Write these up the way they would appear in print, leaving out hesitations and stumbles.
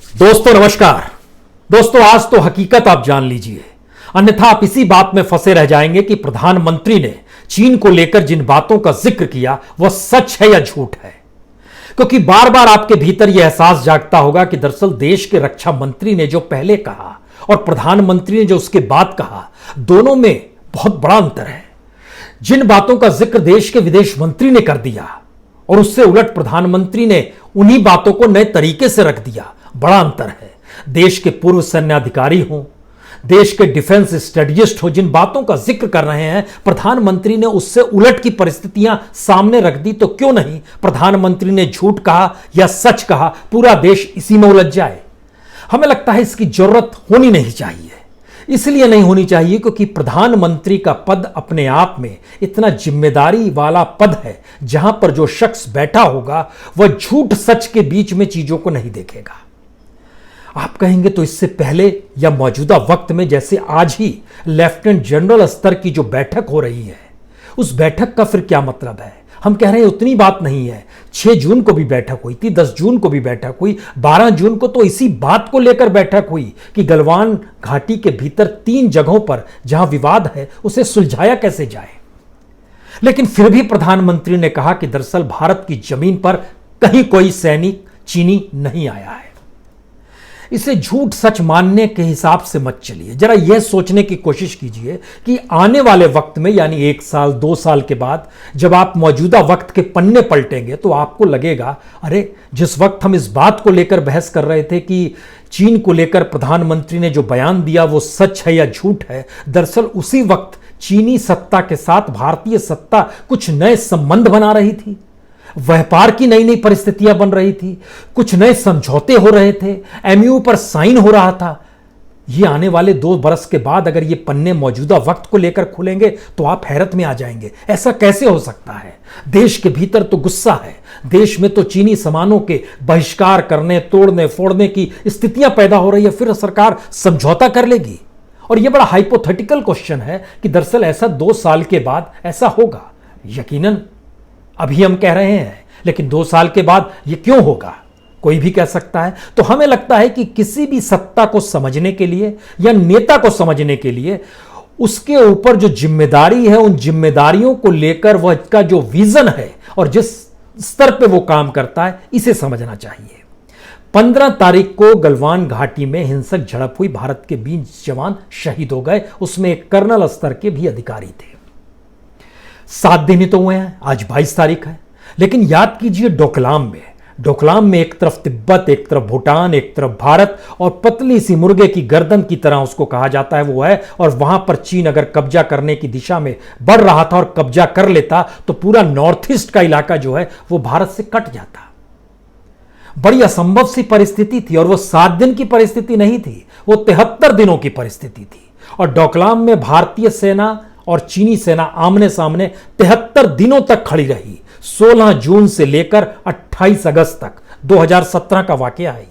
दोस्तों नमस्कार। दोस्तों आज तो हकीकत आप जान लीजिए, अन्यथा आप इसी बात में फंसे रह जाएंगे कि प्रधानमंत्री ने चीन को लेकर जिन बातों का जिक्र किया वह सच है या झूठ है। क्योंकि बार बार आपके भीतर यह एहसास जागता होगा कि दरअसल देश के रक्षा मंत्री ने जो पहले कहा और प्रधानमंत्री ने जो उसके बाद कहा, दोनों में बहुत बड़ा अंतर है। जिन बातों का जिक्र देश के विदेश मंत्री ने कर दिया और उससे उलट प्रधानमंत्री ने उन्हीं बातों को नए तरीके से रख दिया, बड़ा अंतर है। देश के पूर्व सैन्य अधिकारी हों, देश के डिफेंस स्ट्रेटजिस्ट हो, जिन बातों का जिक्र कर रहे हैं प्रधानमंत्री ने उससे उलट की परिस्थितियां सामने रख दी, तो क्यों नहीं प्रधानमंत्री ने झूठ कहा या सच कहा, पूरा देश इसी में उलझ जाए। हमें लगता है इसकी जरूरत होनी नहीं चाहिए। इसलिए नहीं होनी चाहिए क्योंकि प्रधानमंत्री का पद अपने आप में इतना जिम्मेदारी वाला पद है, जहां पर जो शख्स बैठा होगा वह झूठ सच के बीच में चीजों को नहीं देखेगा। आप कहेंगे तो इससे पहले या मौजूदा वक्त में, जैसे आज ही लेफ्टिनेंट जनरल स्तर की जो बैठक हो रही है, उस बैठक का फिर क्या मतलब है? हम कह रहे हैं उतनी बात नहीं है। 6 जून को भी बैठक हुई थी, 10 जून को भी बैठक हुई, 12 जून को तो इसी बात को लेकर बैठक हुई कि गलवान घाटी के भीतर 3 जगहों पर जहां विवाद है उसे सुलझाया कैसे जाए। लेकिन फिर भी प्रधानमंत्री ने कहा कि दरअसल भारत की जमीन पर कहीं कोई सैनिक चीनी नहीं आया है। इसे झूठ सच मानने के हिसाब से मत चलिए। जरा यह सोचने की कोशिश कीजिए कि आने वाले वक्त में, यानी 1 साल 2 साल के बाद, जब आप मौजूदा वक्त के पन्ने पलटेंगे तो आपको लगेगा, अरे जिस वक्त हम इस बात को लेकर बहस कर रहे थे कि चीन को लेकर प्रधानमंत्री ने जो बयान दिया वो सच है या झूठ है, दरअसल उसी वक्त चीनी सत्ता के साथ भारतीय सत्ता कुछ नए संबंध बना रही थी, व्यापार की नई नई परिस्थितियां बन रही थी, कुछ नए समझौते हो रहे थे, एमयू पर साइन हो रहा था। ये आने वाले 2 बरस के बाद अगर ये पन्ने मौजूदा वक्त को लेकर खुलेंगे तो आप हैरत में आ जाएंगे, ऐसा कैसे हो सकता है। देश के भीतर तो गुस्सा है, देश में तो चीनी सामानों के बहिष्कार करने, तोड़ने फोड़ने की स्थितियां पैदा हो रही है, फिर सरकार समझौता कर लेगी। और यह बड़ा हाइपोथेटिकल क्वेश्चन है कि दरअसल ऐसा 2 साल के बाद ऐसा होगा। यकीनन अभी हम कह रहे हैं, लेकिन 2 साल के बाद यह क्यों होगा कोई भी कह सकता है। तो हमें लगता है कि किसी भी सत्ता को समझने के लिए या नेता को समझने के लिए उसके ऊपर जो जिम्मेदारी है, उन जिम्मेदारियों को लेकर वह का जो विजन है और जिस स्तर पे वो काम करता है, इसे समझना चाहिए। 15 तारीख को गलवान घाटी में हिंसक झड़प हुई, भारत के 20 जवान शहीद हो गए, उसमें एक कर्नल स्तर के भी अधिकारी थे। 7 दिन ही तो हुए हैं, आज 22 तारीख है। लेकिन याद कीजिए डोकलाम में एक तरफ तिब्बत, एक तरफ भूटान, एक तरफ भारत, और पतली सी मुर्गे की गर्दन की तरह उसको कहा जाता है वो है। और वहां पर चीन अगर कब्जा करने की दिशा में बढ़ रहा था और कब्जा कर लेता तो पूरा नॉर्थ ईस्ट का इलाका जो है वो भारत से कट जाता। बड़ी असंभव सी परिस्थिति थी, और वो 7 दिन की परिस्थिति नहीं थी, वो 73 दिनों की परिस्थिति थी। और डोकलाम में भारतीय सेना और चीनी सेना आमने सामने 73 दिनों तक खड़ी रही। 16 जून से लेकर 28 अगस्त तक 2017 का वाकया है।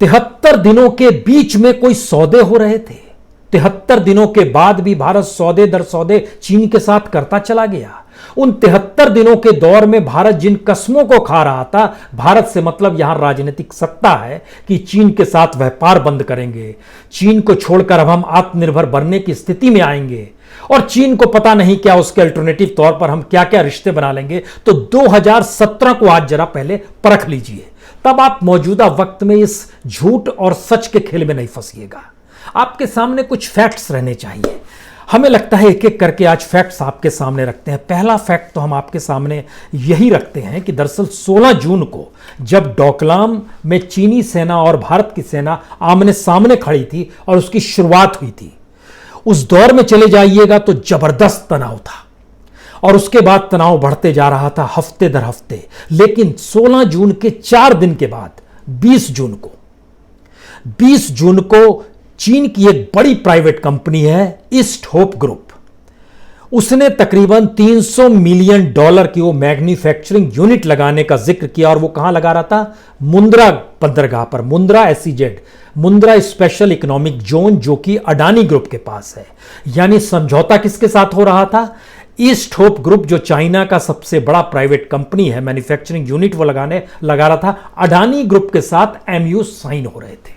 73 दिनों के बीच में कोई सौदे हो रहे थे। 73 दिनों के बाद भी भारत सौदे दर सौदे चीन के साथ करता चला गया। उन 73 दिनों के दौर में भारत जिन कस्मों को खा रहा था, भारत से मतलब यहां राजनीतिक सत्ता है कि चीन के साथ व्यापार बंद करेंगे, चीन को छोड़कर अब हम आत्मनिर्भर बनने की स्थिति में आएंगे, और चीन को पता नहीं क्या उसके अल्टरनेटिव तौर पर हम क्या क्या रिश्ते बना लेंगे। तो 2017 को आज जरा पहले परख लीजिए, तब आप मौजूदा वक्त में इस झूठ और सच के खेल में नहीं फंसिएगा। आपके सामने कुछ फैक्ट्स रहने चाहिए। हमें लगता है एक एक करके आज फैक्ट्स आपके सामने रखते हैं। पहला फैक्ट तो हम आपके सामने यही रखते हैं कि दरअसल 16 जून को जब डोकलाम में चीनी सेना और भारत की सेना आमने सामने खड़ी थी और उसकी शुरुआत हुई थी, उस दौर में चले जाइएगा तो जबरदस्त तनाव था, और उसके बाद तनाव बढ़ते जा रहा था हफ्ते दर हफ्ते। लेकिन 16 जून के 4 दिन के बाद 20 जून को चीन की एक बड़ी प्राइवेट कंपनी है ईस्ट होप ग्रुप, उसने तकरीबन $300 मिलियन की वो मैन्युफैक्चरिंग यूनिट लगाने का जिक्र किया। और वो कहां लगा रहा था? मुंद्रा बंदरगाह पर, Mundra SEZ, Mundra special economic zone, जो कि अडानी ग्रुप के पास है। यानी समझौता किसके साथ हो रहा था? ईस्ट होप ग्रुप जो चाइना का सबसे बड़ा प्राइवेट कंपनी है, मैन्युफैक्चरिंग यूनिट वो लगा रहा था, अडानी ग्रुप के साथ एमयू साइन हो रहे थे।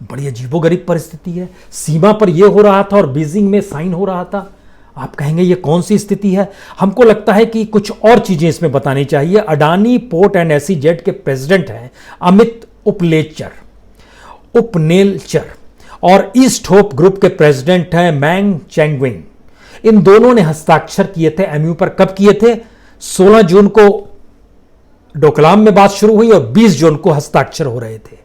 बड़ी अजीबोगरीब परिस्थिति है, सीमा पर यह हो रहा था और बीजिंग में साइन हो रहा था। आप कहेंगे ये कौन सी स्थिति है? हमको लगता है कि कुछ और चीजें इसमें बतानी चाहिए। अडानी पोर्ट एंड एसईजेड के प्रेसिडेंट हैं अमित उपनेलचर और ईस्ट होप ग्रुप के प्रेसिडेंट हैं मैंग चेंगविंग। इन दोनों ने हस्ताक्षर किए थे एमयू पर। कब किए थे? 16 जून को डोकलाम में बात शुरू हुई और 20 जून को हस्ताक्षर हो रहे थे।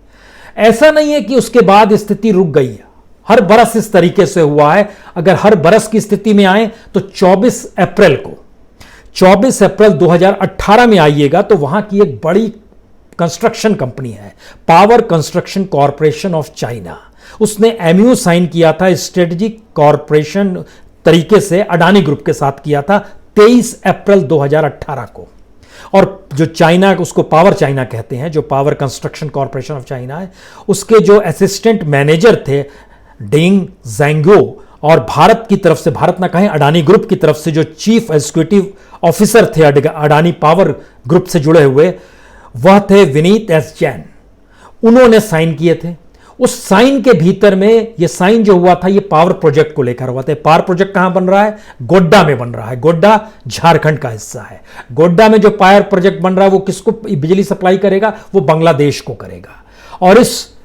ऐसा नहीं है कि उसके बाद स्थिति रुक गई है, हर बरस इस तरीके से हुआ है। अगर हर बरस की स्थिति में आए तो 24 अप्रैल 2018 में आइएगा तो वहां की एक बड़ी कंस्ट्रक्शन कंपनी है power construction corporation of China, उसने एमयू साइन किया था स्ट्रेटेजिक कॉरपोरेशन तरीके से अडानी ग्रुप के साथ किया था 23 अप्रैल 2018 को। और जो चाइना, उसको पावर चाइना कहते हैं, जो power construction corporation of China है, उसके जो असिस्टेंट मैनेजर थे डेंग ज़ैंगो और भारत की तरफ से, भारत ना कहें अडानी ग्रुप की तरफ से जो चीफ एग्जीक्यूटिव ऑफिसर थे अडानी पावर ग्रुप से जुड़े हुए, वह थे विनीत एस जैन। उन्होंने साइन किए थे। उस साइन के भीतर में, ये साइन जो हुआ था ये पावर प्रोजेक्ट को लेकर हुआ था। पावर प्रोजेक्ट कहां बन रहा है? गोड्डा में बन रहा है। गोड्डा झारखंड का हिस्सा है। गोड्डा में जो पावर प्रोजेक्ट बन रहा है वो किसको बिजली सप्लाई करेगा? वो बांग्लादेश को करेगा। और इस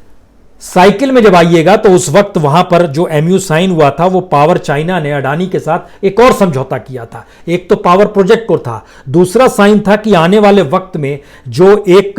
साइकिल में जब आइएगा तो उस वक्त वहां पर जो एमयू साइन हुआ था वो पावर चाइना ने अडानी के साथ एक और समझौता किया था। एक तो पावर प्रोजेक्ट को था, दूसरा साइन था कि आने वाले वक्त में जो एक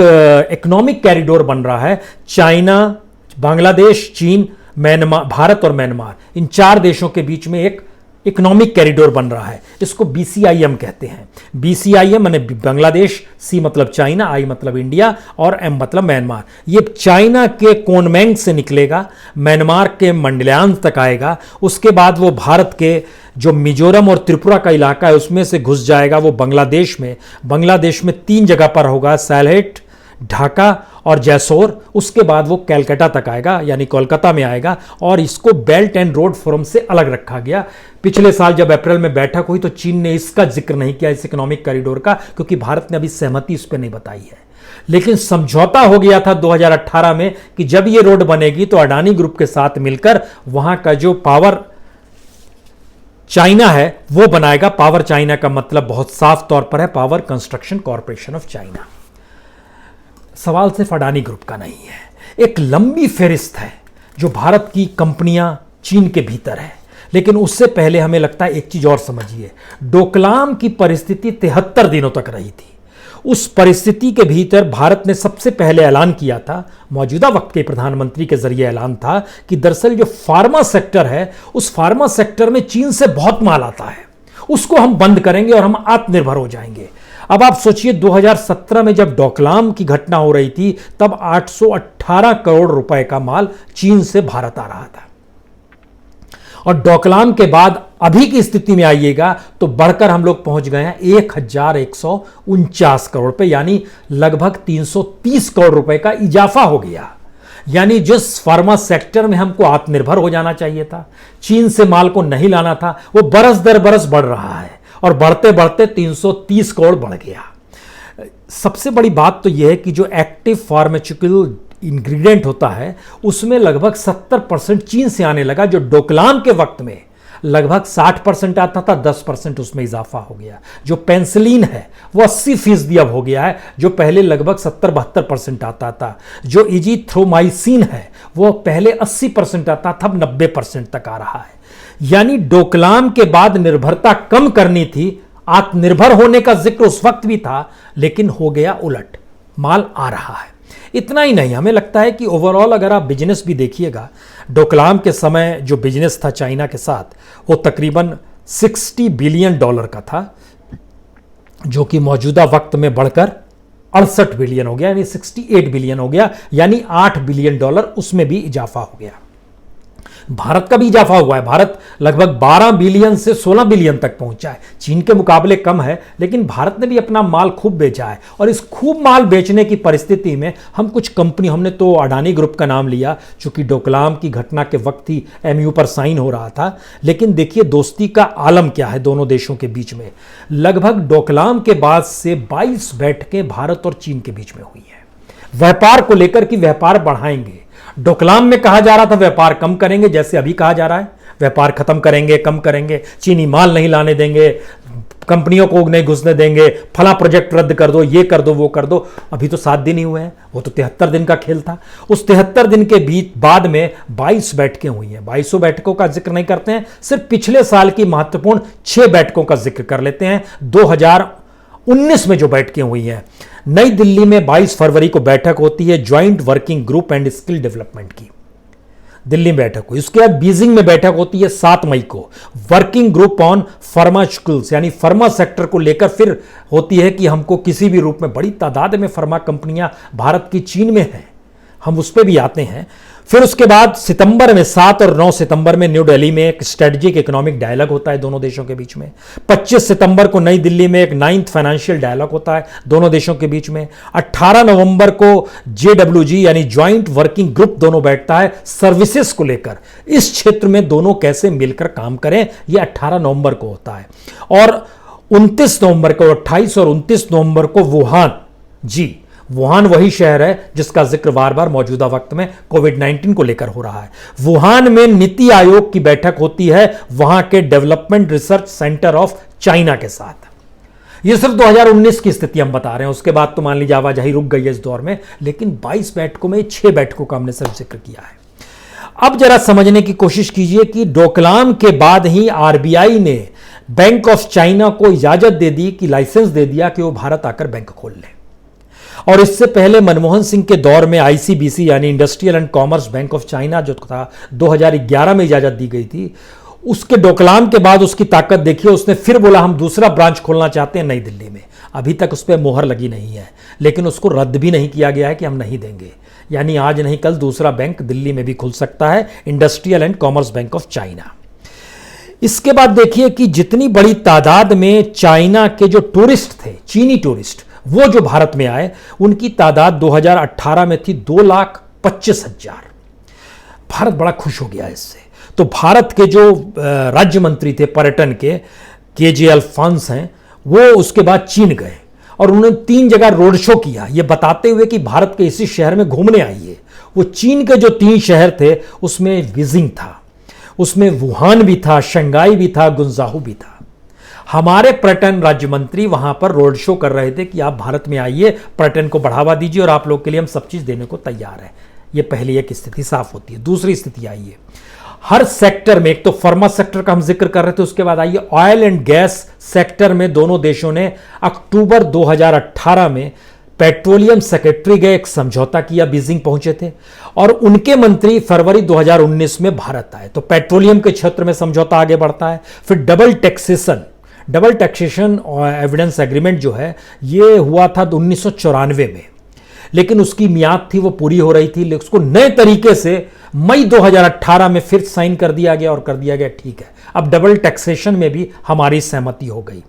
इकोनॉमिक कॉरिडोर बन रहा है, चाइना, बांग्लादेश, चीन, म्यांमार, भारत और म्यांमार, इन 4 देशों के बीच में एक इकोनॉमिक कॉरिडोर बन रहा है। इसको बीसीआईएम कहते हैं। बीसीआईएम माने बांग्लादेश, सी मतलब चाइना, आई मतलब इंडिया और एम मतलब म्यांमार। ये चाइना के कोनमेंग से निकलेगा, म्यांमार के मंडल्यान तक आएगा, उसके बाद वो भारत के जो मिजोरम और त्रिपुरा का इलाका है उसमें से घुस जाएगा वो बांग्लादेश में। बांग्लादेश में 3 जगह पर होगा, सैलहेट, ढाका और जैसोर। उसके बाद वो कलकत्ता तक आएगा, यानी कोलकाता में आएगा। और इसको बेल्ट एंड रोड फोरम से अलग रखा गया। पिछले साल जब अप्रैल में बैठक हुई तो चीन ने इसका जिक्र नहीं किया, इस इकोनॉमिक कॉरिडोर का, क्योंकि भारत ने अभी सहमति इस पर नहीं बताई है। लेकिन समझौता हो गया था 2018 में कि जब ये रोड बनेगी तो अडानी ग्रुप के साथ मिलकर वहां का जो पावर चाइना है वो बनाएगा। पावर चाइना का मतलब बहुत साफ तौर पर है power construction corporation of China. सवाल सिर्फ अडानी ग्रुप का नहीं है, एक लंबी फेरिस्त है जो भारत की कंपनियां चीन के भीतर है। लेकिन उससे पहले हमें लगता है एक चीज और समझिए, डोकलाम की परिस्थिति 73 दिनों तक रही थी। उस परिस्थिति के भीतर भारत ने सबसे पहले ऐलान किया था, मौजूदा वक्त के प्रधानमंत्री के जरिए ऐलान था कि दरअसल जो फार्मा सेक्टर है उस फार्मा सेक्टर में चीन से बहुत माल आता है, उसको हम बंद करेंगे और हम आत्मनिर्भर हो जाएंगे। अब आप सोचिए 2017 में जब डोकलाम की घटना हो रही थी तब 818 करोड़ रुपए का माल चीन से भारत आ रहा था। और डोकलाम के बाद अभी की स्थिति में आइएगा तो बढ़कर हम लोग पहुंच गए हैं 1149 करोड़ पे, यानी लगभग 330 करोड़ रुपए का इजाफा हो गया। यानी जिस फार्मा सेक्टर में हमको आत्मनिर्भर हो जाना चाहिए था, चीन से माल को नहीं लाना था, वो बरस दर बरस बढ़ रहा है और बढ़ते बढ़ते 330 करोड़ बढ़ गया। सबसे बड़ी बात तो यह है कि जो एक्टिव फार्मास्यूटिकल इंग्रेडिएंट होता है उसमें लगभग 70% चीन से आने लगा, जो डोकलाम के वक्त में लगभग 60% आता था, 10% उसमें इजाफा हो गया। जो पेंसिलिन है वो 80% अब हो गया है, जो पहले लगभग 70-72% आता था। जो इजिथ्रोमाइसिन है वो पहले 80% आता था, अब 90% तक आ रहा है। यानी डोकलाम के बाद निर्भरता कम करनी थी, आत्मनिर्भर होने का जिक्र उस वक्त भी था, लेकिन हो गया उलट, माल आ रहा है। इतना ही नहीं, हमें लगता है कि ओवरऑल अगर आप बिजनेस भी देखिएगा, डोकलाम के समय जो बिजनेस था चाइना के साथ वो तकरीबन $60 बिलियन का था, जो कि मौजूदा वक्त में बढ़कर 68 बिलियन हो गया, यानी 68 बिलियन हो गया, यानी $8 बिलियन उसमें भी इजाफा हो गया। भारत का भी इजाफा हुआ है। भारत लगभग 12 बिलियन से 16 बिलियन तक पहुंचा है। चीन के मुकाबले कम है, लेकिन भारत ने भी अपना माल खूब बेचा है। और इस खूब माल बेचने की परिस्थिति में हम कुछ कंपनी, हमने तो अडानी ग्रुप का नाम लिया चूंकि डोकलाम की घटना के वक्त ही एमयू पर साइन हो रहा था। लेकिन देखिए दोस्ती का आलम क्या है दोनों देशों के बीच में। लगभग डोकलाम के बाद से 22 बैठकें भारत और चीन के बीच में हुई है व्यापार को लेकर कि व्यापार बढ़ाएंगे। डोकलाम में कहा जा रहा था व्यापार कम करेंगे, जैसे अभी कहा जा रहा है व्यापार खत्म करेंगे, कम करेंगे, चीनी माल नहीं लाने देंगे, कंपनियों को नहीं घुसने देंगे, फला प्रोजेक्ट रद्द कर दो, ये कर दो, वो कर दो। अभी तो 7 दिन ही हुए हैं, वो तो 73 दिन का खेल था। उस 73 दिन के बीच बाद में 22 बैठकें हुई हैं। 22 बैठकों का जिक्र नहीं करते हैं, सिर्फ पिछले साल की महत्वपूर्ण 6 बैठकों का जिक्र कर लेते हैं। 2019 में जो बैठकें हुई हैं, नई दिल्ली में 22 फरवरी को बैठक होती है joint working group and skill development की, दिल्ली में बैठक हुई। उसके बाद बीजिंग में बैठक होती है 7 मई को, वर्किंग ग्रुप ऑन फार्मास्यूटिकल्स यानी फार्मा सेक्टर को लेकर फिर होती है कि हमको किसी भी रूप में, बड़ी तादाद में फार्मा कंपनियां भारत की चीन में हैं, हम उस पर भी आते हैं। फिर उसके बाद सितंबर में 7 और 9 सितंबर में न्यू दिल्ली में एक स्ट्रेटेजिक इकोनॉमिक डायलॉग होता है दोनों देशों के बीच में। 25 सितंबर को नई दिल्ली में एक 9th फाइनेंशियल डायलॉग होता है दोनों देशों के बीच में। 18 नवंबर को JWG यानी ज्वाइंट वर्किंग ग्रुप दोनों बैठता है सर्विसेज को लेकर, इस क्षेत्र में दोनों कैसे मिलकर काम करें, यह 18 नवंबर को होता है। और 29 नवंबर को, 28 और 29 नवंबर को वुहान वही शहर है जिसका जिक्र बार बार मौजूदा वक्त में कोविड-19 को लेकर हो रहा है। वुहान में नीति आयोग की बैठक होती है वहां के development research centre of China के साथ। यह सिर्फ 2019 की स्थिति हम बता रहे हैं, उसके बाद तो मान लीजिए आवाजाही रुक गई है इस दौर में, लेकिन 22 बैठकों में 6 बैठकों का हमने सिर्फ जिक्र किया है। अब जरा समझने की कोशिश कीजिए कि डोकलाम के बाद ही RBI ने बैंक ऑफ चाइना को इजाजत दे दी, कि लाइसेंस दे दिया कि वो भारत आकर बैंक खोल ले। और इससे पहले मनमोहन सिंह के दौर में ICBC यानी industrial and commerce bank of China जो था 2011 में इजाजत दी गई थी, उसके डोकलाम के बाद उसकी ताकत देखिए, उसने फिर बोला हम दूसरा ब्रांच खोलना चाहते हैं नई दिल्ली में। अभी तक उस पर मोहर लगी नहीं है, लेकिन उसको रद्द भी नहीं किया गया है कि हम नहीं देंगे। यानी आज नहीं कल दूसरा बैंक दिल्ली में भी खुल सकता है, industrial and commerce bank of China. इसके बाद देखिए कि जितनी बड़ी तादाद में चाइना के जो टूरिस्ट थे, चीनी टूरिस्ट, वो जो भारत में आए, उनकी तादाद 2018 में थी 2,25,000। भारत बड़ा खुश हो गया इससे। तो भारत के जो राज्य मंत्री थे पर्यटन के, KJ अल्फोंस हैं, वो उसके बाद चीन गए और उन्होंने 3 जगह रोड शो किया, ये बताते हुए कि भारत के इसी शहर में घूमने आइए। वो चीन के जो 3 शहर थे उसमें बीजिंग था, उसमें वुहान भी था, शंघाई भी था, गुंजाहू भी था। हमारे पर्यटन राज्य मंत्री वहां पर रोड शो कर रहे थे कि आप भारत में आइए, पर्यटन को बढ़ावा दीजिए और आप लोग के लिए हम सब चीज देने को तैयार हैं। ये पहली एक स्थिति साफ होती है। दूसरी स्थिति आइए, हर सेक्टर में, एक तो फार्मा सेक्टर का हम जिक्र कर रहे थे, उसके बाद आइए ऑयल एंड गैस सेक्टर में दोनों देशों ने अक्टूबर 2018 में पेट्रोलियम सेक्रेटरी गए, एक समझौता किया, बीजिंग पहुंचे थे और उनके मंत्री फरवरी 2019 में भारत आए। तो पेट्रोलियम के क्षेत्र में समझौता आगे बढ़ता है। फिर डबल टैक्सेशन और एविडेंस एग्रीमेंट जो है ये हुआ था 1994 में, लेकिन उसकी मियाद थी वो पूरी हो रही थी, लेकिन उसको नए तरीके से मई 2018 में फिर साइन कर दिया गया और कर दिया गया ठीक है, अब डबल टैक्सेशन में भी हमारी सहमति हो गई।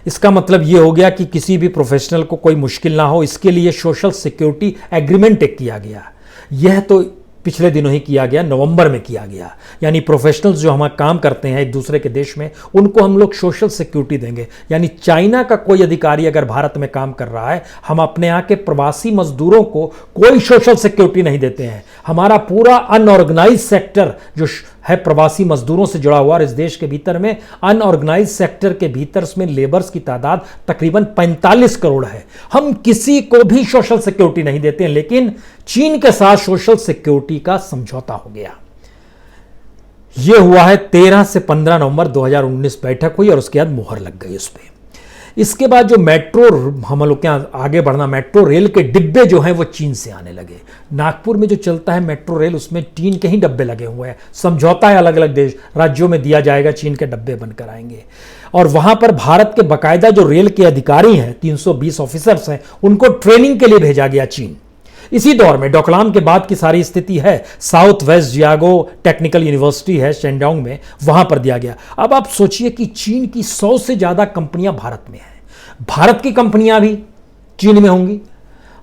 इसका मतलब ये हो गया कि किसी भी प्रोफेशनल को कोई मुश्किल ना हो, इसके लिए सोशल सिक्योरिटी एग्रीमेंट एक किया गया। यह तो पिछले दिनों ही किया गया, नवंबर में किया गया। यानी प्रोफेशनल्स जो हमारा काम करते हैं एक दूसरे के देश में, उनको हम लोग सोशल सिक्योरिटी देंगे। यानी चाइना का कोई अधिकारी अगर भारत में काम कर रहा है, हम अपने यहाँ के प्रवासी मजदूरों को कोई सोशल सिक्योरिटी नहीं देते हैं। हमारा पूरा अनऑर्गेनाइज सेक्टर जो है प्रवासी मजदूरों से जुड़ा हुआ, और इस देश के भीतर में अनऑर्गेनाइज सेक्टर के भीतर इसमें लेबर्स की तादाद तकरीबन 45 करोड़ है। हम किसी को भी सोशल सिक्योरिटी नहीं देते हैं, लेकिन चीन के साथ सोशल सिक्योरिटी का समझौता हो गया। यह हुआ है 13 से 15 नवंबर 2019 बैठक हुई और उसके बाद मोहर लग गई उस पर। इसके बाद जो मेट्रो, हम लोग क्या आगे बढ़ना, मेट्रो रेल के डिब्बे जो हैं वो चीन से आने लगे। नागपुर में जो चलता है मेट्रो रेल, उसमें चीन के ही डब्बे लगे हुए हैं। समझौता है अलग अलग देश राज्यों में दिया जाएगा, चीन के डब्बे बनकर आएंगे और वहां पर भारत के बाकायदा जो रेल के अधिकारी हैं, 320 ऑफिसर्स हैं, उनको ट्रेनिंग के लिए भेजा गया चीन। इसी दौर में डोकलाम के बाद की सारी स्थिति है साउथ वेस्ट जियागो टेक्निकल यूनिवर्सिटी है शेंडोंग में, वहां पर दिया गया। अब आप सोचिए कि चीन की 100 से ज्यादा कंपनियां भारत में हैं, भारत की कंपनियां भी चीन में होंगी।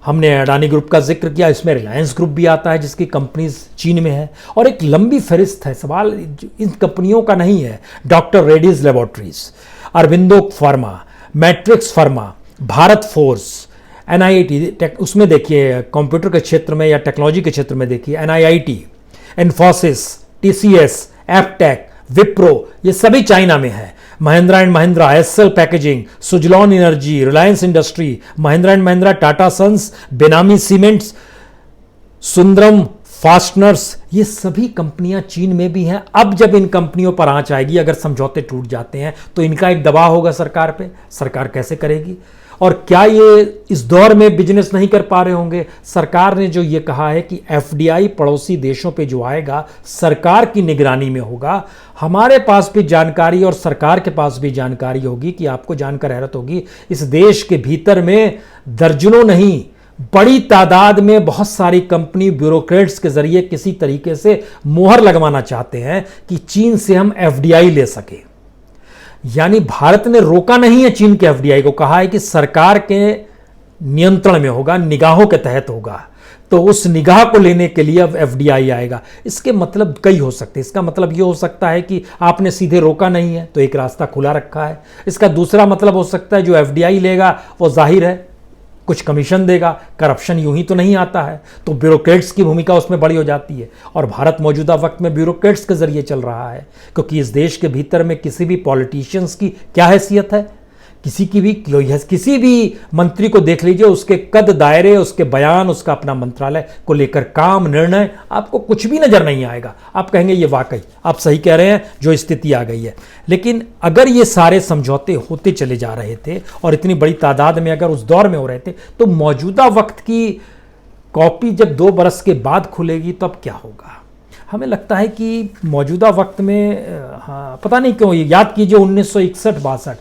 हमने अडानी ग्रुप का जिक्र किया, इसमें रिलायंस ग्रुप भी आता है जिसकी कंपनीज चीन में है, और एक लंबी फहरिस्त है। सवाल इन कंपनियों का नहीं है, doctor Reddy's laboratories, Aurobindo pharma, matrix pharma, Bharat force, NIIT, उसमें देखिए कंप्यूटर के क्षेत्र में या टेक्नोलॉजी के क्षेत्र में देखिए NIIT, इन्फोसिस, TCS, एप्टेक, विप्रो, ये सभी चाइना में है। Mahindra and Mahindra, SL packaging, Suzlon energy, Reliance industry, Mahindra and Mahindra, Tata sons, बेनामी सीमेंट्स, सुंदरम फास्टनर्स, ये सभी कंपनियां चीन में भी हैं। अब जब इन कंपनियों पर आंच आएगी, अगर समझौते टूट जाते हैं तो इनका एक दबाव होगा सरकार पे। सरकार कैसे करेगी? और क्या ये इस दौर में बिजनेस नहीं कर पा रहे होंगे? सरकार ने जो ये कहा है कि FDI पड़ोसी देशों पे जो आएगा सरकार की निगरानी में होगा। हमारे पास भी जानकारी और सरकार के पास भी जानकारी होगी कि आपको जानकर हैरत होगी, इस देश के भीतर में दर्जनों नहीं बड़ी तादाद में बहुत सारी कंपनी ब्यूरोक्रेट्स के जरिए किसी तरीके से मोहर लगवाना चाहते हैं कि चीन से हम FDI ले सके। यानी भारत ने रोका नहीं है चीन के FDI को, कहा है कि सरकार के नियंत्रण में होगा, निगाहों के तहत होगा, तो उस निगाह को लेने के लिए अब FDI आएगा। इसके मतलब कई हो सकते हैं। इसका मतलब ये हो सकता है कि आपने सीधे रोका नहीं है तो एक रास्ता खुला रखा है। इसका दूसरा मतलब हो सकता है जो FDI लेगा वो जाहिर है कुछ कमीशन देगा, करप्शन यूं ही तो नहीं आता है, तो ब्यूरोक्रेट्स की भूमिका उसमें बड़ी हो जाती है। और भारत मौजूदा वक्त में ब्यूरोक्रेट्स के जरिए चल रहा है, क्योंकि इस देश के भीतर में किसी भी पॉलिटिशियंस की क्या हैसियत है, किसी भी मंत्री को देख लीजिए, उसके कद दायरे, उसके बयान, उसका अपना मंत्रालय को लेकर काम, निर्णय, आपको कुछ भी नजर नहीं आएगा। आप कहेंगे ये वाकई आप सही कह रहे हैं, जो स्थिति आ गई है। लेकिन अगर ये सारे समझौते होते चले जा रहे थे और इतनी बड़ी तादाद में अगर उस दौर में हो रहे थे, तो मौजूदा वक्त की कॉपी जब 2 बरस के बाद खुलेगी तब क्या होगा? हमें लगता है कि मौजूदा वक्त में पता नहीं क्यों, याद कीजिए 1961-62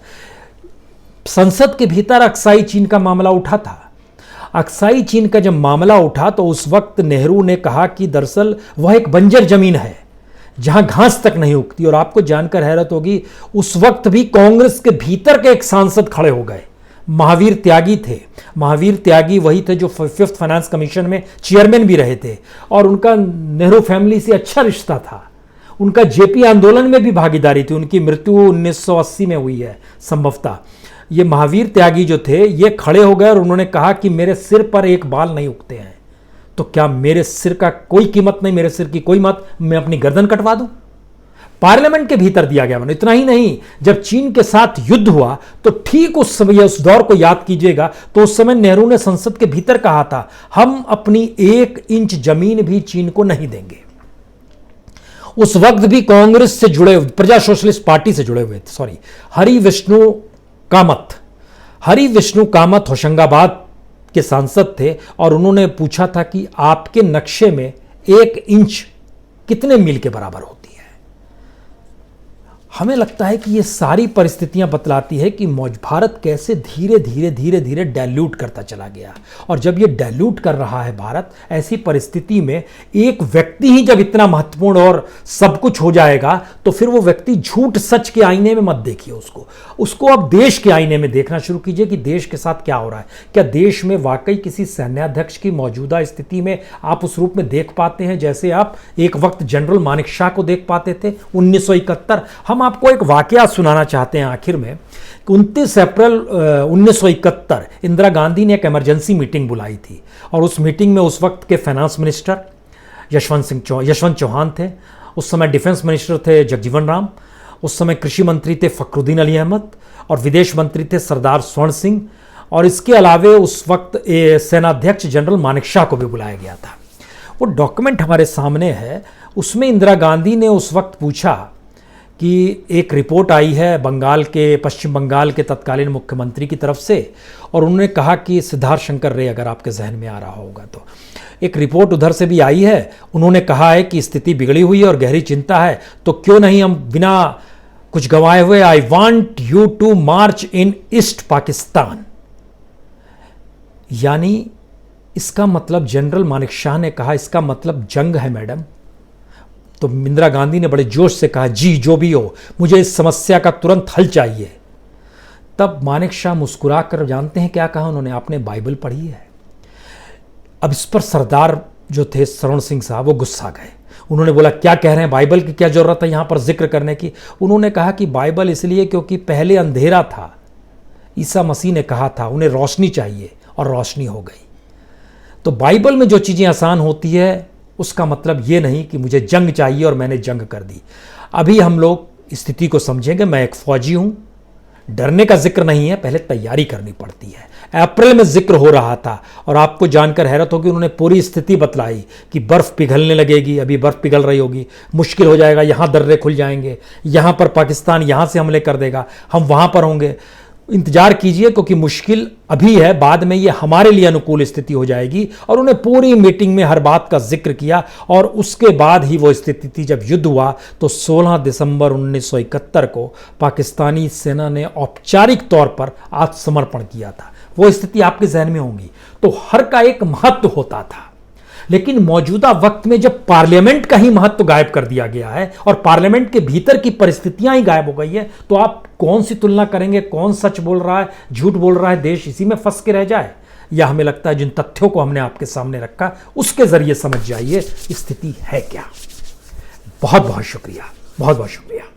संसद के भीतर अक्साई चीन का मामला उठा था। अक्साई चीन का जब मामला उठा तो उस वक्त नेहरू ने कहा कि दरअसल वह एक बंजर जमीन है जहां घास तक नहीं उगती। और आपको जानकर हैरत होगी, उस वक्त भी कांग्रेस के भीतर के एक सांसद खड़े हो गए, महावीर त्यागी थे। महावीर त्यागी वही थे जो 5th फाइनेंस कमीशन में चेयरमैन भी रहे थे, और उनका नेहरू फैमिली से अच्छा रिश्ता था। उनका जेपी आंदोलन में भी भागीदारी थी। उनकी मृत्यु 1980 में हुई है संभवतः। ये महावीर त्यागी जो थे ये खड़े हो गए और उन्होंने कहा कि मेरे सिर पर एक बाल नहीं उगते हैं, तो क्या मेरे सिर का कोई कीमत नहीं, मेरे सिर की कोई मत, मैं अपनी गर्दन कटवा दूं? पार्लियामेंट के भीतर दिया गया। इतना ही नहीं, जब चीन के साथ युद्ध हुआ तो ठीक उस समय, उस दौर को याद कीजिएगा, तो उस समय नेहरू ने संसद के भीतर कहा था हम अपनी 1 इंच जमीन भी चीन को नहीं देंगे। उस वक्त भी कांग्रेस से जुड़े, प्रजा सोशलिस्ट पार्टी से जुड़े हुए थे, हरि विष्णु कामत होशंगाबाद के सांसद थे, और उन्होंने पूछा था कि आपके नक्शे में 1 इंच कितने मील के बराबर होती है। हमें लगता है कि ये सारी परिस्थितियां बतलाती है कि भारत कैसे धीरे धीरे डाइल्यूट करता चला गया। और जब ये डाइल्यूट कर रहा है भारत, ऐसी परिस्थिति में एक व्यक्ति ही जब इतना महत्वपूर्ण और सब कुछ हो जाएगा, तो फिर वो व्यक्ति झूठ सच के आईने में मत देखिए उसको अब देश के आईने में देखना शुरू कीजिए कि देश के साथ क्या हो रहा है। क्या देश में वाकई किसी सैन्याध्यक्ष की मौजूदा स्थिति में आप उस रूप में देख पाते हैं जैसे आप एक वक्त जनरल मानेकशॉ को देख पाते थे 1971? हम आपको एक वाकया सुनाना चाहते हैं आखिर में। 29 अप्रैल 1971 इंदिरा गांधी ने एक इमरजेंसी मीटिंग बुलाई थी, और उस मीटिंग में उस वक्त के फाइनेंस मिनिस्टर यशवंत चौहान थे, उस समय डिफेंस मिनिस्टर थे जगजीवन राम, उस समय कृषि मंत्री थे फखरुद्दीन अली अहमद, और विदेश मंत्री थे सरदार स्वर्ण सिंह, और इसके अलावे उस वक्त सेनाध्यक्ष जनरल मानेकशॉ को भी बुलाया गया था। वो डॉक्यूमेंट हमारे सामने है। उसमें इंदिरा गांधी ने उस वक्त पूछा कि एक रिपोर्ट आई है पश्चिम बंगाल के तत्कालीन मुख्यमंत्री की तरफ से, और उन्होंने कहा कि सिद्धार्थ शंकर रे, अगर आपके जहन में आ रहा होगा तो, एक रिपोर्ट उधर से भी आई है। उन्होंने कहा है कि स्थिति बिगड़ी हुई है और गहरी चिंता है, तो क्यों नहीं हम बिना कुछ गंवाए हुए I want you to march in east Pakistan. यानी इसका मतलब जनरल मानेकशॉ ने कहा इसका मतलब जंग है मैडम। तो इंदिरा गांधी ने बड़े जोश से कहा जी जो भी हो, मुझे इस समस्या का तुरंत हल चाहिए। तब मानेकशॉ मुस्कुरा कर जानते हैं क्या कहा उन्होंने? आपने बाइबल पढ़ी है? अब इस पर सरदार जो थे शरण सिंह साहब वो गुस्सा गए। उन्होंने बोला क्या कह रहे हैं, बाइबल की क्या जरूरत है यहां पर जिक्र करने की? उन्होंने कहा कि बाइबल इसलिए क्योंकि पहले अंधेरा था, ईसा मसीह ने कहा था उन्हें रोशनी चाहिए और रोशनी हो गई। तो बाइबल में जो चीजें आसान होती है उसका मतलब ये नहीं कि मुझे जंग चाहिए और मैंने जंग कर दी। अभी हम लोग स्थिति को समझेंगे। मैं एक फौजी हूं, डरने का जिक्र नहीं है, पहले तैयारी करनी पड़ती है। अप्रैल में जिक्र हो रहा था और आपको जानकर हैरत होगी, उन्होंने पूरी स्थिति बतलाई कि बर्फ पिघलने लगेगी, अभी बर्फ पिघल रही होगी, मुश्किल हो जाएगा, यहां दर्रे खुल जाएंगे, यहां पर पाकिस्तान यहां से हमले कर देगा, हम वहां पर होंगे। इंतजार कीजिए क्योंकि मुश्किल अभी है, बाद में ये हमारे लिए अनुकूल स्थिति हो जाएगी। और उन्हें पूरी मीटिंग में हर बात का जिक्र किया और उसके बाद ही वो स्थिति थी जब युद्ध हुआ। तो 16 दिसंबर 1971 को पाकिस्तानी सेना ने औपचारिक तौर पर आत्मसमर्पण किया था। वो स्थिति आपके जहन में होंगी। तो हर का एक महत्व होता था, लेकिन मौजूदा वक्त में जब पार्लियामेंट का ही महत्व गायब कर दिया गया है और पार्लियामेंट के भीतर की परिस्थितियां ही गायब हो गई है, तो आप कौन सी तुलना करेंगे? कौन सच बोल रहा है, झूठ बोल रहा है, देश इसी में फंस के रह जाए? या हमें लगता है जिन तथ्यों को हमने आपके सामने रखा उसके जरिए समझ जाइए स्थिति है क्या। बहुत बहुत शुक्रिया, बहुत बहुत शुक्रिया।